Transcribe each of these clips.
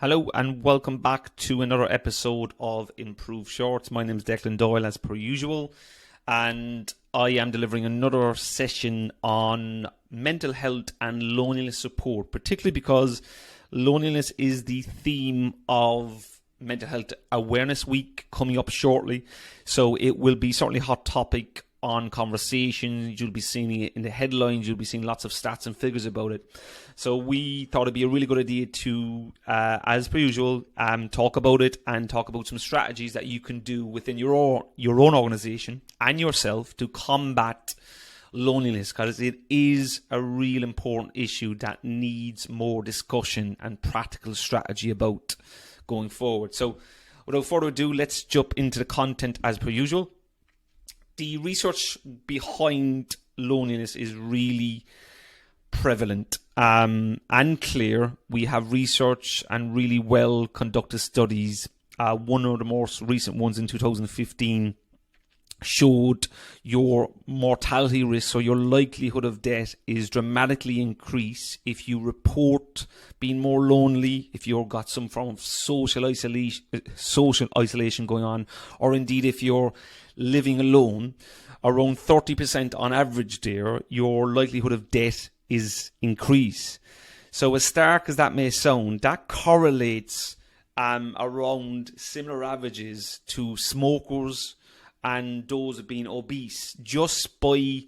Hello and welcome back to another episode of mProve Shorts. My name is Declan Doyle as per usual, and I am delivering another session on mental health and loneliness support, particularly because loneliness is the theme of Mental Health Awareness Week coming up shortly. So it will be certainly a hot topic on conversations. You'll be seeing it in the headlines. You'll be seeing lots of stats and figures about it. So we thought it'd be a really good idea to, as per usual, talk about it and talk about some strategies that you can do within your own organization and yourself to combat loneliness, because it is a real important issue that needs more discussion and practical strategy about going forward. So without further ado, let's jump into the content as per usual. The research behind loneliness is really prevalent and clear. We have research and really well conducted studies. One of the most recent ones in 2015 showed your mortality risk, or your likelihood of death, is dramatically increased if you report being more lonely, if you've got some form of social isolation going on, or indeed if you're living alone. Around 30% on average there, your likelihood of death is increased. So as stark as that may sound, that correlates around similar averages to smokers and those of being obese, just by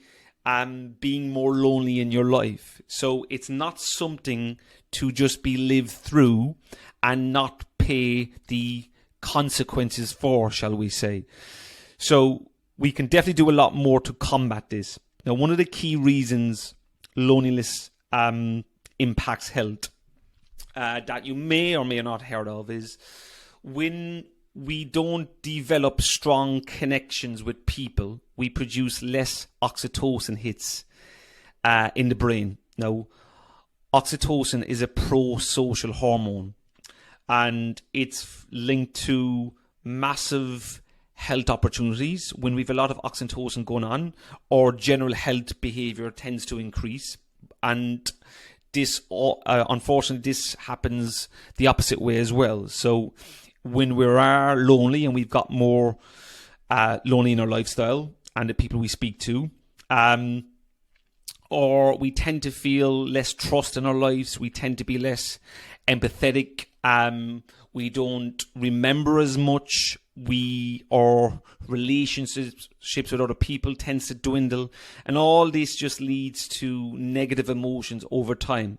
being more lonely in your life. So it's not something to just be lived through and not pay the consequences for, shall we say. So we can definitely do a lot more to combat this. Now, one of the key reasons loneliness impacts health that you may or may not have heard of is when we don't develop strong connections with people, we produce less oxytocin hits in the brain. Now, oxytocin is a pro-social hormone, and it's linked to massive health opportunities. When we've a lot of oxytocin going on, our general health behavior tends to increase, and this unfortunately this happens the opposite way as well. So when we are lonely and we've got more lonely in our lifestyle and the people we speak to, or we tend to feel less trust in our lives, we tend to be less empathetic, we don't remember as much, our relationships with other people tends to dwindle, and all this just leads to negative emotions over time.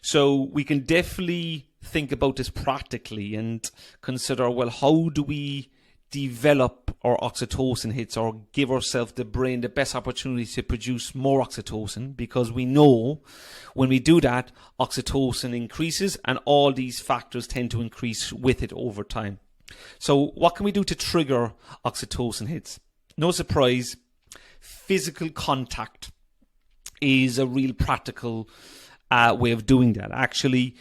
So we can definitely think about this practically and consider, well, how do we develop our oxytocin hits, or give ourselves, the brain, the best opportunity to produce more oxytocin? Because we know when we do that, oxytocin increases, and all these factors tend to increase with it over time. So what can we do to trigger oxytocin hits? No surprise, physical contact is a real practical way of doing that. Actually,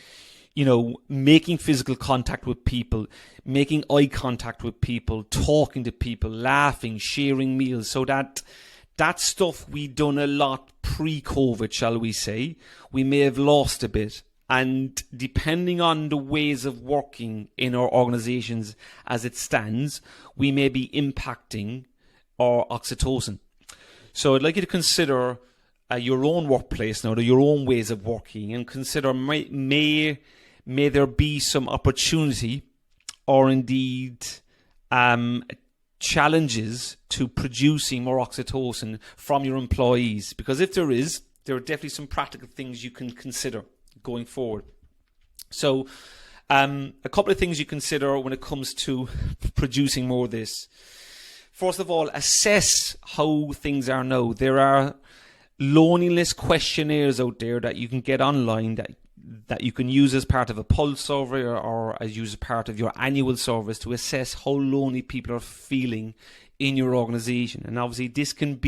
making physical contact with people, making eye contact with people, talking to people, laughing, sharing meals. So that stuff we done a lot pre-COVID, shall we say, we may have lost a bit. And depending on the ways of working in our organizations as it stands, we may be impacting our oxytocin. So I'd like you to consider your own workplace now, your own ways of working, and consider may there be some opportunity or indeed challenges to producing more oxytocin from your employees. Because if there is, there are definitely some practical things you can consider going forward. So a couple of things you consider when it comes to producing more of this. First of all, assess how things are now. There are loneliness questionnaires out there that you can get online that you can use as part of a pulse survey or as use as part of your annual service to assess how lonely people are feeling in your organization. And obviously this can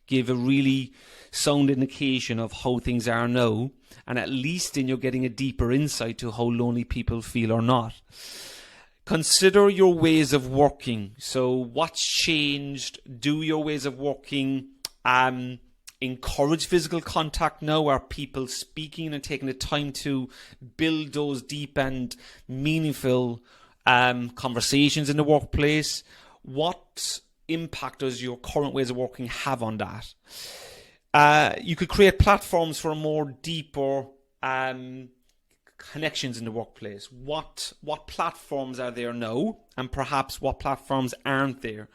give a really sound indication of how things are now, and at least then you're getting a deeper insight to how lonely people feel or not. Consider your ways of working. So what's changed? Do your ways of working encourage physical contact now? Are people speaking and taking the time to build those deep and meaningful conversations in the workplace? What impact does your current ways of working have on that? You could create platforms for more deeper connections in the workplace. What platforms are there now, and perhaps what platforms aren't there?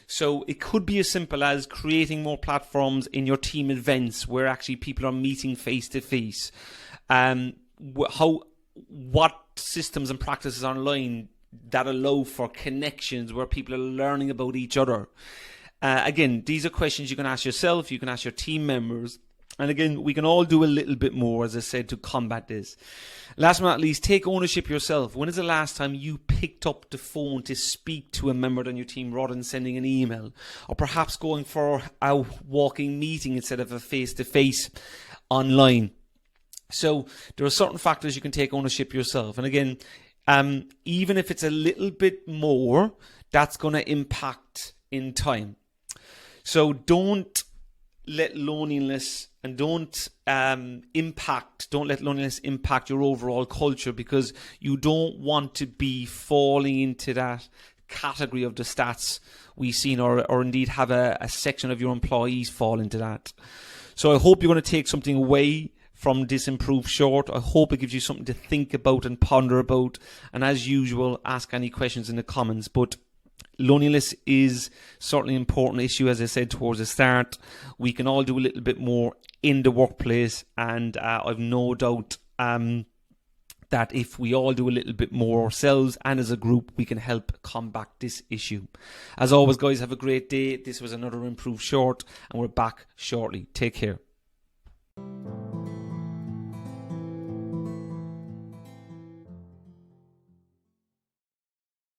So it could be as simple as creating more platforms in your team events where actually people are meeting face to face. What systems and practices online that allow for connections where people are learning about each other? Again, these are questions you can ask yourself, you can ask your team members. And again, we can all do a little bit more, as I said, to combat this. Last but not least, take ownership yourself. When is the last time you picked up the phone to speak to a member on your team rather than sending an email? Or perhaps going for a walking meeting instead of a face-to-face online? So there are certain factors you can take ownership yourself. And again, even if it's a little bit more, that's going to impact in time. So don't let loneliness and don't let loneliness impact your overall culture, because you don't want to be falling into that category of the stats we've seen, or indeed have a section of your employees fall into that. So I hope you're going to take something away from this improved short. I hope it gives you something to think about and ponder about. And as usual, ask any questions in the comments. But loneliness is certainly an important issue, as I said towards the start. We can all do a little bit more in the workplace, and I've no doubt that if we all do a little bit more ourselves and as a group, we can help combat this issue. As always, guys, have a great day. This was another improved short, and we're back shortly. Take care.